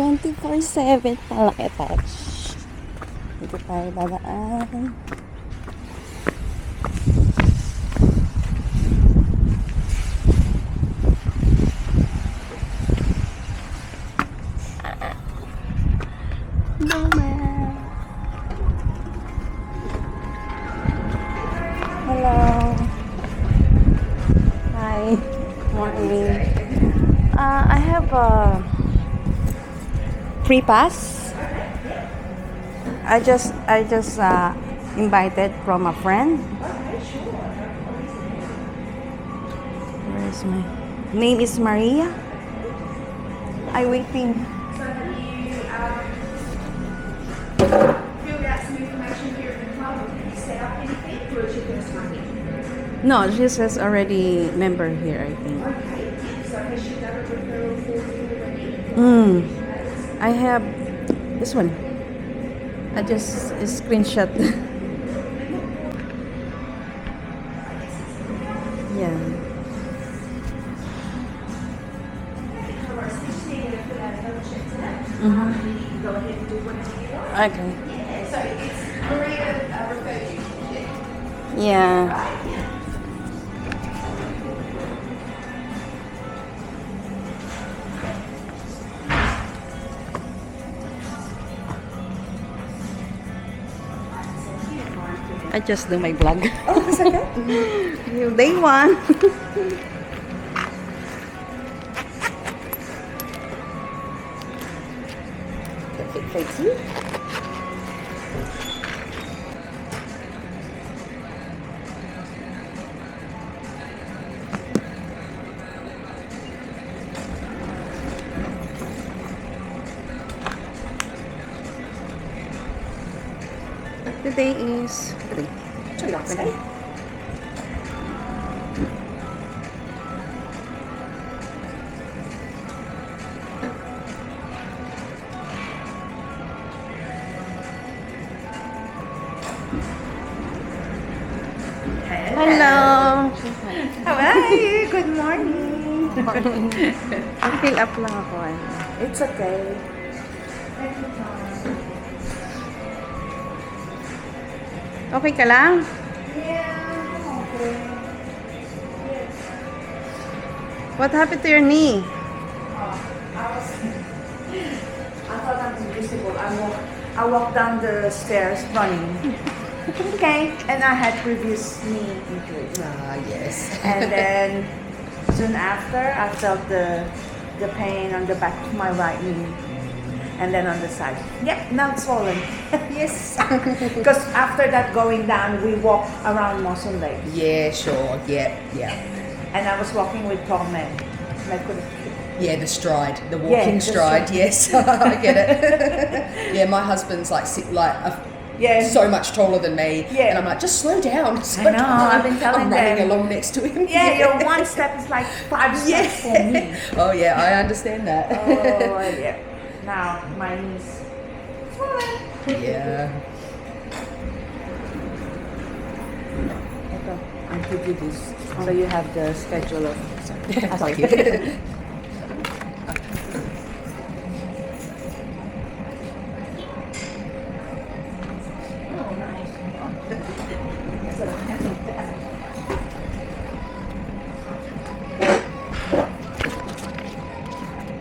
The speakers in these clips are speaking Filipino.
24/7 pala ito. Dito tayo dadaan. Hello. Hi. Morning. I have a free pass. I just invited from a friend. Where's my name is Maria. I waiting. Filled out some information here at the club. Have you set up anything, or is your first one here? No, she says already member here, I think. Okay. So has she done a referral for you already? I have this one. I just screenshot. Yeah. You can go ahead and do whatever you want. Okay. Yeah. So it's Maria referred you. Yeah. I just do my vlog. Oh, it's okay. Day one. Thank you. Today is three. Hello. How are you? Good morning. Fill up lang ako. It's okay. Okay ka lang? Yeah, okay. What happened to your knee? I thought I'm invisible. I walked down the stairs running. Okay, and I had previous knee injury. Ah, yes. And then soon after, I felt the pain on the back of my right knee, and then on the side. Yep, now it's swollen. Yes, because after that going down, we walked around Mossel Lake, Yeah, sure. Yeah, yeah. and I was walking with Tom and I couldn't. Yeah, the stride, the Yeah, walking the stride. stride. Yes, I get it. Yeah, my husband's like Yeah. so much taller than me, Yeah. and I'm like, just slow down. I know, I've been telling I'm running them. along next to him. Yeah, your one step is like 5 steps for me. Oh yeah, I understand that. Oh yeah. Now my knees. Yeah. Ito, I'll give you this. So you have the schedule of. Thank you.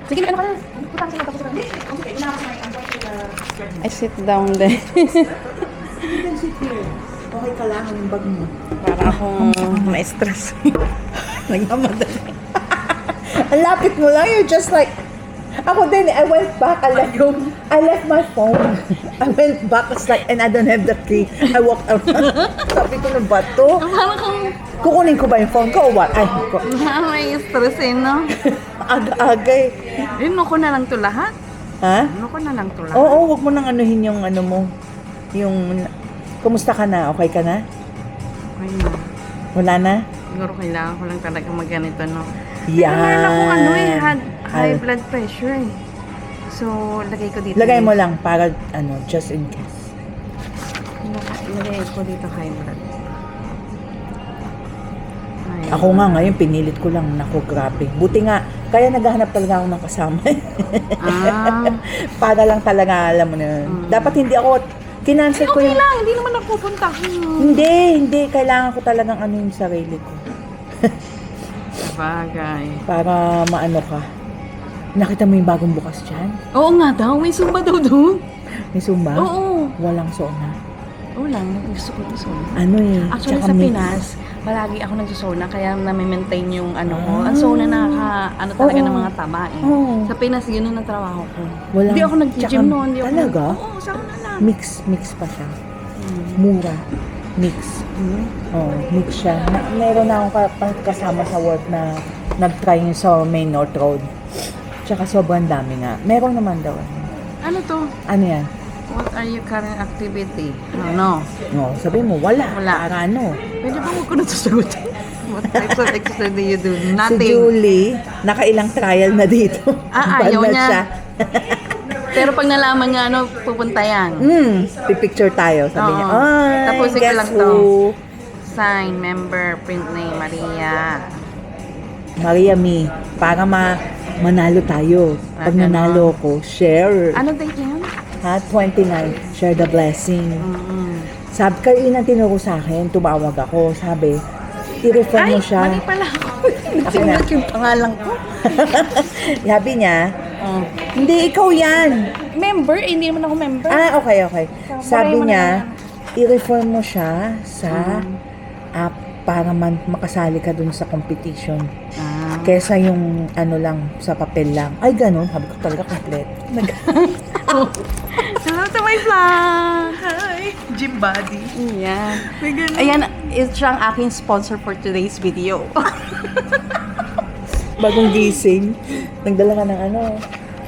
Sige, ano ka na? Putang sa tapos na. Okay, now I'm going to the. I sit down there. You can sit here. Okay ka lang ang bag mo. Para akong ma-stress. Nagmamadali. Ang lapit mo lang. You're just like. Ako din, I went back. I left my phone. I went back. It's like, and I don't have the key. I walked around. Sabi ko na ba to? Parang kung Kukunin ko ba yung phone ko o what? Ay, ko. may stress eh, no? Aga-aga eh. Ano ko na lang to lahat? Ha? Ano ko na lang to lahat? Oo, wag mo nang anuhin yung ano mo. Yung, kumusta ka na? Okay ka na? Okay na. Wala na? Siguro kailangan ko lang talaga magganito, no? Yan. Meron ako ano eh, had high Ay. blood pressure eh. So, lagay ko dito. Lagay mo lang para, ano, just in case. Ilagay ko dito high blood. High Ako nga ngayon, pinilit ko lang. Naku, grabe. Buti nga, kaya naghahanap talaga ako ng kasama. Ah. Para lang talaga, alam mo na yun. Dapat hindi ako, kinancel ko Okay yung... lang, hindi naman ako pupunta. Hindi. Kailangan ko talagang ano yung sarili ko. Bagay. Para maano ka. Nakita mo yung bagong bukas dyan? Oo nga daw, may Zumba daw doon. May Zumba? Oo. Walang sauna. Oo lang, gusto ko ito Zumba. Ano eh? Actually tsaka sa mix. Pinas, palagi ako nagsusona kaya na-maintain yung ano ko. Ang sauna ano talaga Oo. ng mga tama eh. Oo. Sa Pinas, yun ang trabaho ko. Walang- Hindi ako nag-gym tsaka- noon. Hindi ako talaga? Oo, sauna lang. Mix pa siya. Mura. Mix. Oh, mix siya. Meron na akong kasama sa work na nag-try yun sa main North Road. Tsaka sobrang dami nga. Meron naman daw. Ano to? Ano yan? What are your current activity? No. No, sabi mo, wala. Wala. Para ano? Pwede ba huwag ko na sasagutin? What types of exercise do you do? Si Nothing. Julie, nakailang trial na dito. Ayaw Ban na niya. siya. Pero pag nalaman niya, ano, pupunta yan. Pipicture tayo. Sabi niya, Oo. ay, Tapusin ko guess lang who? to. Sign, member, print name, Maria. Maria Mi, para manalo tayo. Pag ganon. nanalo ko, share. Ano date niya yun? Ha? 29, share the blessing. Sabi, kayo yun ang tinuro sa akin, tumawag ako. Sabi, i-refer Ay, mo siya. mali pala. Ako na. Nasimulat yung pangalan ko. Sabi niya, hindi, ikaw yan. Member? Eh, hindi naman ako member. Ah, okay. Sabi mo niya, i-refer mo siya sa app para makasali ka dun sa competition. Kesa yung ano lang, sa papel lang. Ay, ganun. Sabi ko talaga complete. Hello to my vlog! Hi, gym body. Ayan. Ayan, siya ang aking sponsor for today's video. Bagong gising. Nagdala ka ng ano,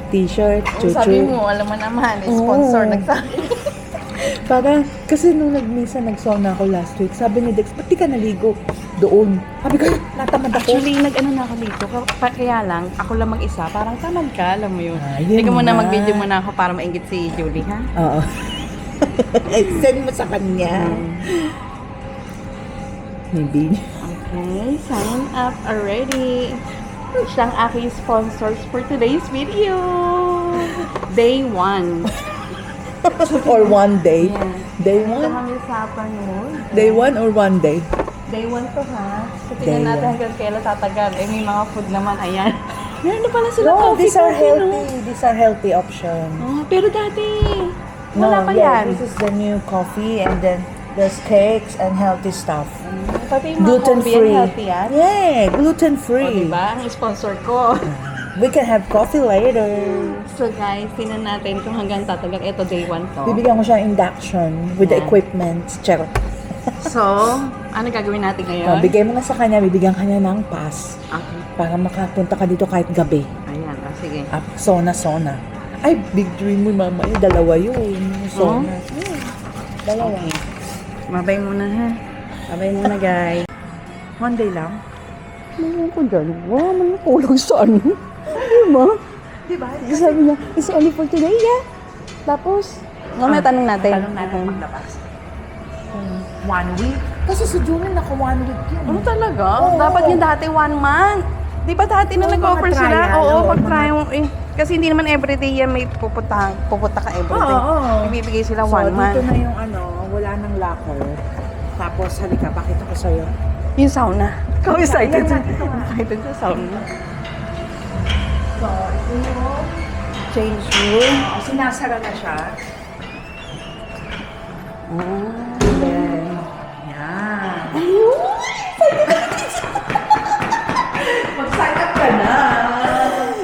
t-shirt, chuchu. Sabi mo, alam mo naman, sponsor Oo. nagsabi. Para, kasi nung nag-sauna ako last week, sabi ni Dex, ba't di ka naligo doon? Sabi ko, natamad ako. Actually, nag-ano na ako dito. Kaya lang, ako lang mag-isa. Parang tamad ka, alam mo yun. Yun Hindi ka muna nga. mag-video muna ako para maingit si Julie, ha? Oo. Send mo sa kanya. Maybe. Okay, sign up already. Siya ang aking sponsors for today's video. Day 1. Or one day. Yeah. Day Ito one? kami sa Panul. Day one or one day? Day 1 to ha. So Day tingnan natin one. hanggang kailan tatagal. Eh may mga food naman, ayan. Meron na pala sila No, coffee. these are coffee, no? healthy. These are healthy options. Pero dati, wala pa yeah, yan. this is the new coffee and then there's cakes and healthy stuff. Pati yung mga Gluten-free. coffee, healthy yan. Yeah, O, gluten-free. diba? Ang sponsor ko. We can have coffee later. So guys, tingnan natin kung hanggang tatagal. Ito, day 1 to. Bibigyan ko siya ng induction with the Yeah. equipment. Charot. So, ano gagawin natin ngayon? Oh, bigay mo na sa kanya, bibigyan kanya ng pass Okay. para makapunta ka dito kahit gabi. Ayan, sige. Sona. Ay, big dream mo, mama. Yung dalawa yun. Sona. Dalawa. Okay. Mabay muna ha. Mabay muna guys. One day lang. Mayroon ko dyan. Wala man nakulog sa ano. Diba? Diba? Sabi niya, it's only for today, yeah. Tapos, mamaya tanong natin. Tanong natin paglabas. 1 week? Kasi si Julie naka 1 week yun. Ano talaga? Oo. Dapat yung dati 1 month. Di ba dati na Oo, nag-offer mga sila? trial. Oo, Oo, pag-try mo. Eh, kasi hindi naman everyday yan may pupunta ka everyday. Oo. Ibibigay sila So, 1 month. dito na yung ano, wala nang locker. Tapos, halika, pakita ko sa'yo. Yung sauna. Ikaw excited. Ayan, ito nga. Excited sa sauna. So, ito yung Change room. sinasara na siya. Oh. Then, yan. Ayun! Mag-sign up ka na.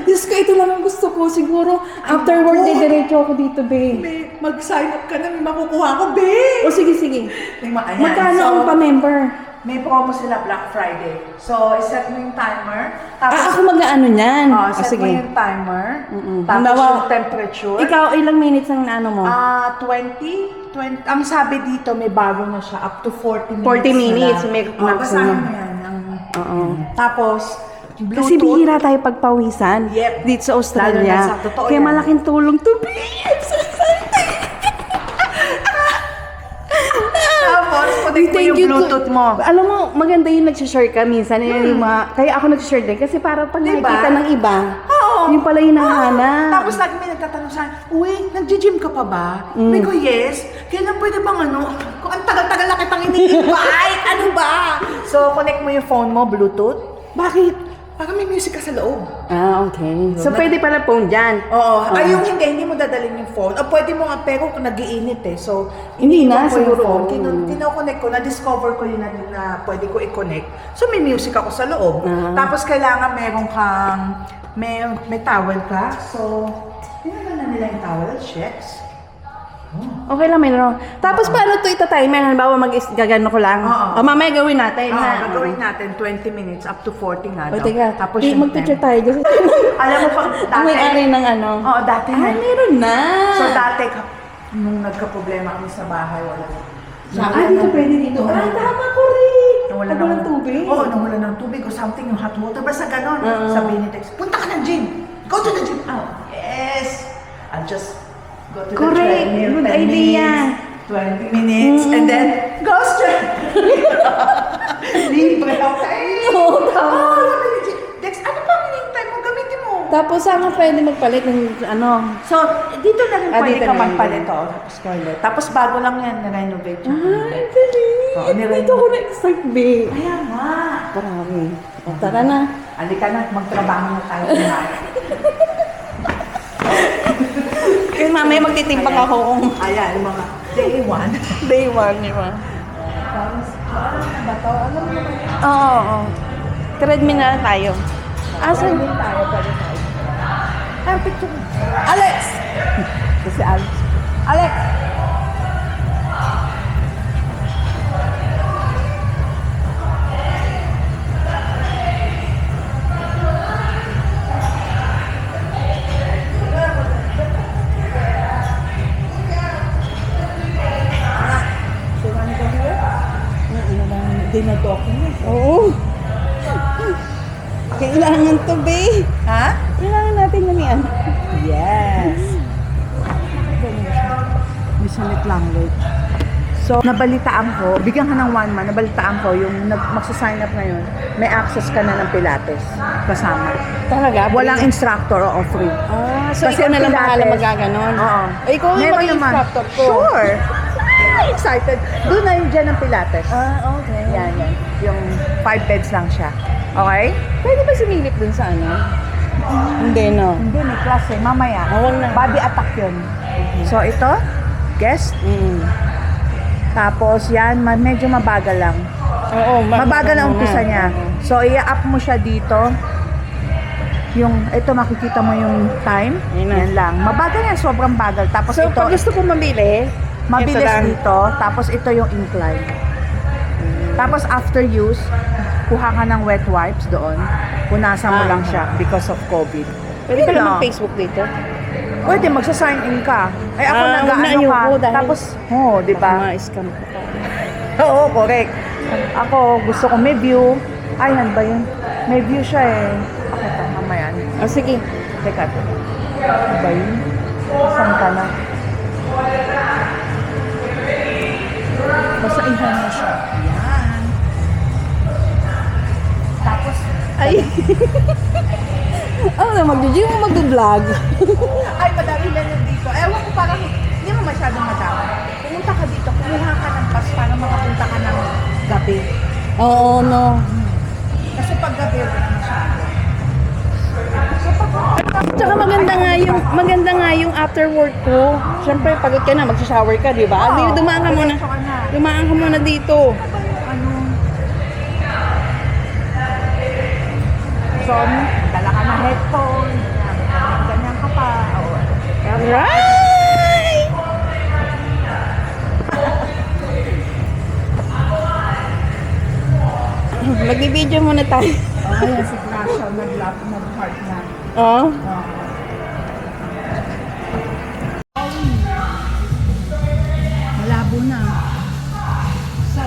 Diyos ko, ito lang ang gusto ko. Siguro, after work, diretso ako dito, babe. Mag-sign up ka na, may makukuha ko, babe. O, sige, sige. Ayan. Magkano So, ang pa-member? may promo sila Black Friday. So, iset mo yung timer. Tapos, Ako mag-ano niyan. set mo yung timer. Tapos Halimbawa, yung temperature. Ikaw, ilang minutes ang ano mo? 20. Ang sabi dito, may bago na siya. Up to 40 minutes 40 minutes, na lang. may Basahin maximum. mo yan. Oo. Tapos, Bluetooth. Kasi bihira tayo pagpawisan Yep. dito sa Lalo Australia. na sa totoo Kaya yan. malaking tulong to be. I'm so excited. Tapos, connect mo Thank yung Bluetooth mo. Alam mo, maganda yung nag-share ka minsan. Yung mga, kaya ako nag-share din. Kasi para pag Diba? nakikita ng iba, Oo. yung pala yung nahanap. Tapos lagi may nagtatanong sa akin, uy, nag-gym ka pa ba? May ko, yes. Kailan pwede bang ano? Kung ang tagal-tagal na kitang ini-invite, ano ba? So, connect mo yung phone mo, Bluetooth. Bakit? Para may music ka sa loob. Ah, okay. So, pwede pala phone dyan. Oo. Ay, yung hindi mo dadalhin yung phone. O pwede mo nga, pero kung nag-iinit eh. So, Hindi iniiwan na, ko yung siguro. phone. Kinoconnect ko, na-discover ko yun na pwede ko i-connect. So, may music ako sa loob. Tapos, kailangan meron kang, may towel ka. So, tinanong na nila yung towel, checks. Okay lang, meron. Tapos, paano ito ita-timer? Halimbawa, gagano ko lang. Oo. O, mamaya gawin natin. ha? Gagawin natin 20 minutes up to 40 nga O, daw. teka. Tapos Mag-picture tayo. Kasi, Alam mo pag ang may-ari ng ano. Oo, dati na. Meron na. So dati, nung nagka-problema kami sa bahay, wala na. Dito pwede dito. Ay, tama ko rin. Nawala Pag walang tubig. Oo, nawala ng tubig o something, yung hot water. Basta ganon. Sabi ni Tex, punta ka ng gym. Go to the gym. Oh, yes. I'll just go to the Correct. treadmill. Good 10 idea. minutes, 20 minutes, and then go straight. Libre, okay? Oo, tama. Sabi ni Dex, ano pa ang hinihintay mo? Gamitin mo. Tapos, saan ka pwede magpalit ng ano? So, dito na rin pwede dito ka na rin. magpalit. Tapos toilet. Tapos bago lang yan, na-renovate yun. Ay, dali. Oo, nirenovate. Dito ko na-excite, babe. Kaya nga. Marami. O, tara na. Halika na, magtrabaho na tayo. Kaya mamaya magtitimpang ako kung Ayan, yung mga day one. day one, di ba? Ba to? Alam mo naman. Oo. Treadmill na lang tayo. Asan? Pwede tayo, pwede tayo. Ay, picture. Alex! Kasi Alex. Alex! Dinadocument. Oo. Kailangan to, babe. Ha? Kailangan natin yan yan. Yes. Misalit language. So, nabalitaan ko, bigyan ka ng 1 month, nabalitaan ko, yung magsasign up ngayon, may access ka na ng Pilates kasama. Talaga? Walang instructor o free. Ah, so Kasi ikaw na lang Pilates- bahala magaganon? Oo. Ay, ikaw yung Meron maging naman. instructor ko. Sure. Excited. Doon na yung dyan ng Pilates. Ah, okay. Yan, yan. Yung 5 beds lang siya. Okay? Pwede ba sumilip dun sa ano? Hindi, no? Hindi, may class eh. Mamaya. Huwag na. Body attack yun. So, ito, guest. Tapos, yan, medyo mabagal lang. Oo, Mabagal ang umpisa muna. niya. So, i-up mo siya dito. Ito makikita mo yung time. Yun na. Yan lang. Mabagal yan, sobrang bagal. Tapos So, ito, pag gusto ko mabili, mabilis ito lang. dito. Tapos ito yung incline. Tapos after use, kuha ka ng wet wipes doon. Punasan mo Ah. lang siya because of COVID. Pwede Yun pala lang. mag-Facebook dito? Pwede, magsa-sign in ka. Ay, ako Ah, huwag na nag-ano ka. ayoko dahil- Tapos, di ba? Baka ma-scam ko pa. Oo, correct. Ako, gusto ko may view. Ay, ano ba yun? May view siya eh. Ako ito, mamaya. Ah, sige. Teka, ano ba yun? Saan ka na? Basta ihan mo siya. Yan. Tapos, Ay! Ano na, mag-gym o mag-vlog? ay, madami na yun dito. Ewan ko, parang hindi mo masyadong madami. Pumunta ka dito, kumuha ka ng pass para makapunta ka ng gabi. Oo, no. Kasi pag gabi, wala masyado. Tsaka maganda nga yung after work ko. Siyempre, pagod ka na, mag-shower ka, di ba? Oo, Dumaan ka muna. diretso ka na. Dumaan ka muna dito. Ano? So, dala ka ng headphone. Ganyan ka pa. Right! Magbibideo muna tayo. Ayan, si Gracia, nag-heart na. Oh. Malabo na. So,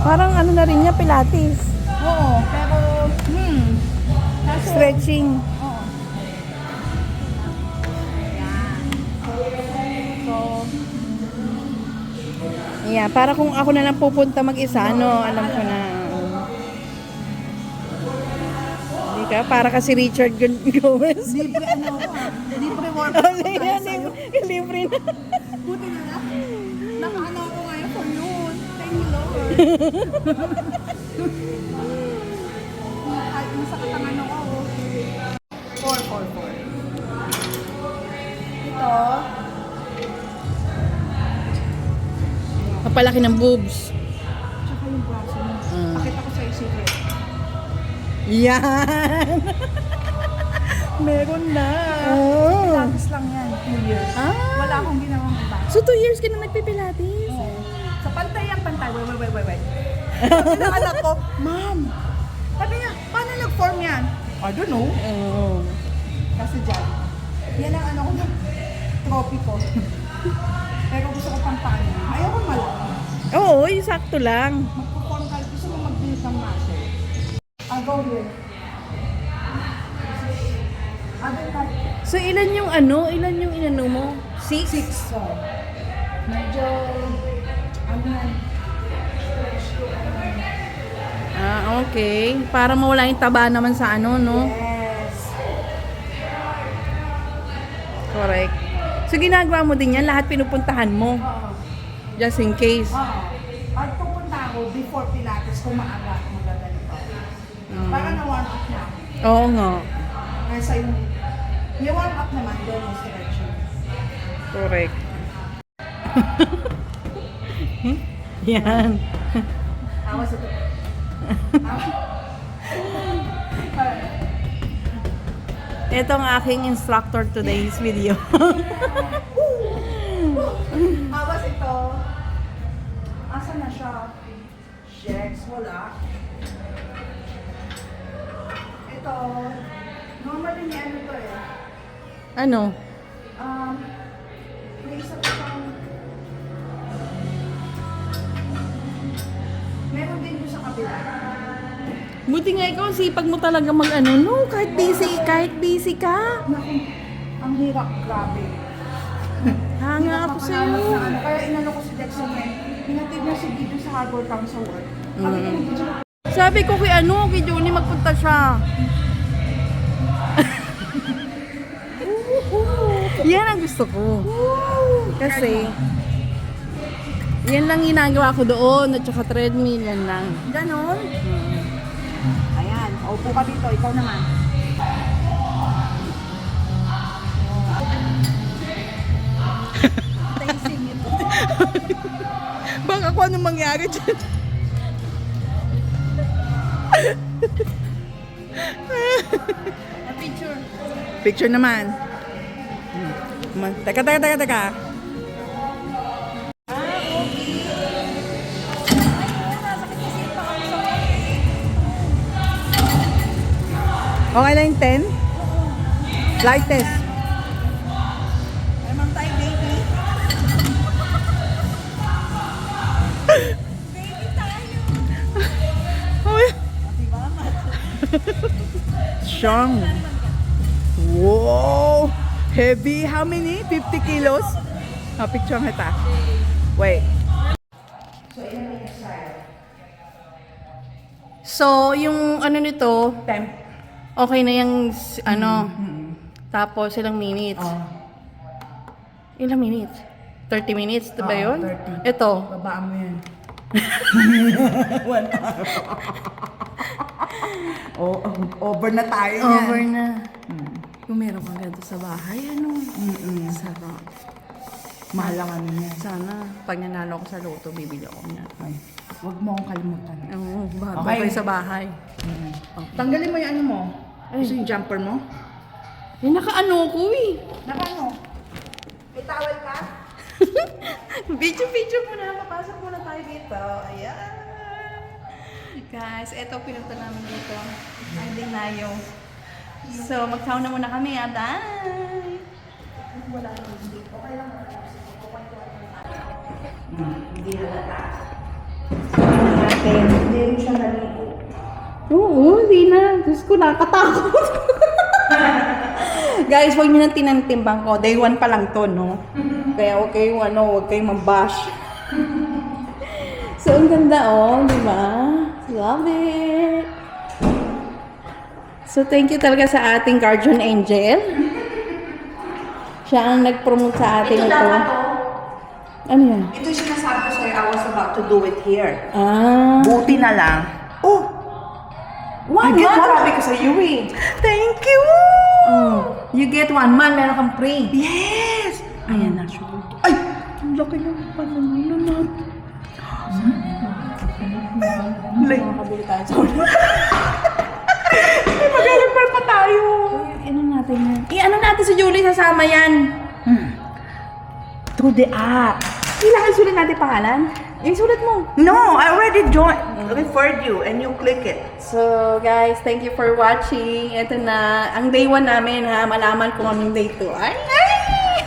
Parang ano na rin niya, Pilates. oo, pero, kaso, Stretching. oo. Ayan. So, Yeah, para kung ako na lang pupunta mag-isa, ano, alam ko na. Hindi ka, para kasi Richard Gomez. Libre ano ako ha? Libre workout ko tayo sa'yo. Libre na. Buti na lang. Nakaano ako ngayon for noon. Thank you, Lord. Ay, masakit ang ano ko. 4. Ito. Kapalaki ng boobs. Tsaka yung braso mo. Pakita ko sa'yo secret. Yan! Meron na. Oh. Pilates lang yan. 2 years. Ah. Wala akong ginawang iba. So 2 years ka na nagpipilates? Sa pantay ang pantay. Wait. Sabi ng anak ko, Ma'am, sabi niya, paano nag-form yan? I don't know. Oo. Kasi dyan, yan ang ano ko na trophy ko. Pero gusto ko pang paano. Ayoko malaki. Oo, yung sakto lang. Magpo-form ka, gusto mo mag-build ng muscle. I'll go here. Other part. So ilan yung inano mo? 6? 6. So, medyo, ano yan, Ah, okay. Para mawala yung taba naman sa ano, no? yes. Correct. So ginagawa mo din yan, lahat pinupuntahan mo. Oo. Just in case. At pupunta ako before Pilates kung maaga magaganito. Para na-warm up na. Oo nga. Kaysa yung warm up naman, doon yung stretching. Correct. Yan. Awas ito. Ito ang aking instructor today's video. Awas ito. Asa na siya? Sheks, wala. Ito. Normally may ano to eh. Ano? May isa pa siyang... Meron din doon sa kabila. Buti nga ikaw, sipag mo talaga mag-ano, no? Kahit busy ka. Naku, ang hirap, grabe. Hanga ako sa'yo. Kaya inano ko si Dexter Ren. Hinatid na si dito sa Harbor Town sa work. Sabi ko, "Dito." Sabi ko kay Johnny magpunta siya. Yan ang gusto ko. Kasi, yan lang ginagawa ko doon, at saka treadmill, yan lang. Ganon? Ayan, upo ka dito, ikaw naman. Tasting ito. Baka kung anong mangyari dyan. A picture. Picture naman. Teka. Okay lang yung 10? Light test. Naman tayo, baby. Baby tayo. Oh, Diba? strong. Wow! Heavy. How many? 50 kilos? Picture kita. Wait. So, yung ano nito, Temp. okay na yung ano, tapos ilang minutes? Ilang minutes? 30 minutes, diba yun? 30. Ito. Babaan mo yan. Over na tayo yan. Over na. Kung meron kang ganito sa bahay, ano? Sarap. Mahal lang ano yan. Sana, pag nanalo ako sa loto, bibili ako niya. Ay, huwag mo akong kalimutan. Oo, bago Okay. kayo sa bahay. Tanggalin mo yung ano mo. Gusto yung jumper mo? Eh, nakaano ko eh. Nakano? May towel ka? Video muna. Papasok muna tayo dito. Ayan. Guys, eto pinunta namin dito. Ay, Dinayo. So, mag-town na muna kami. Bye! Wala naman dito. Okay lang. Hindi na nataas. Hindi rin siya naligo. Oo, hindi na. Diyos ko, nakatakot. Guys, huwag nyo nang tinantimbang ko. Day 1 pa lang to, no? Kaya huwag kayong, huwag kayong mabash. So, ang ganda, oh. Di ba? Love it. So, thank you talaga sa ating guardian angel. Siya ang nag-promote sa atin ito. Ano yan? Ito yung sinasabi ko sa'yo, I was about to do it here. Ah. Buti na lang. Oh! One I get month, one. sabi ko sa iyo eh. Thank you! Oh, you get 1 month, meron kang free. Yes! Ayan na, sure. Ay! Ang laki ng panunod. Makakabili tayo. Sorry. Mag-refer pa tayo. Ano natin yan? Ano natin si Julie, sasama yan. To the app. Kailangan isulit natin pangalan? Isulit mo. No, I already referred you and you click it. So, guys, thank you for watching. Ito na, ang day 1 namin ha. Malaman kung anong day 2. Ay!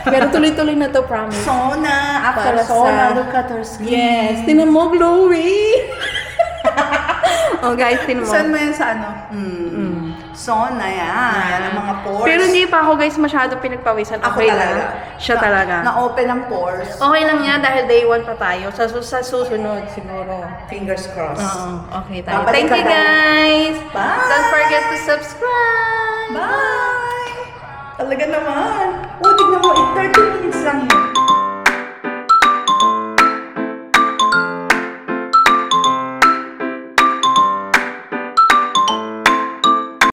Pero tuloy-tuloy na to, promise. Sona, after Para Sona, sa- look at her skin. Yes, tinan mo, glowy. Oh, guys, tinan mo. Saan mo yan sa ano? Sona yan. Ang mga pores. Pero hindi pa ako, guys, masyado pinagpawisan. Ako Okay talaga. lang. Siya talaga. Na-open ang pores. Okay lang yan dahil day 1 pa tayo. Sa susunod, siguro. Fingers crossed. Oo, okay tayo. Babalik Thank ka you, tayo. guys. Bye. Don't forget to subscribe. Bye! Talaga naman. Oh,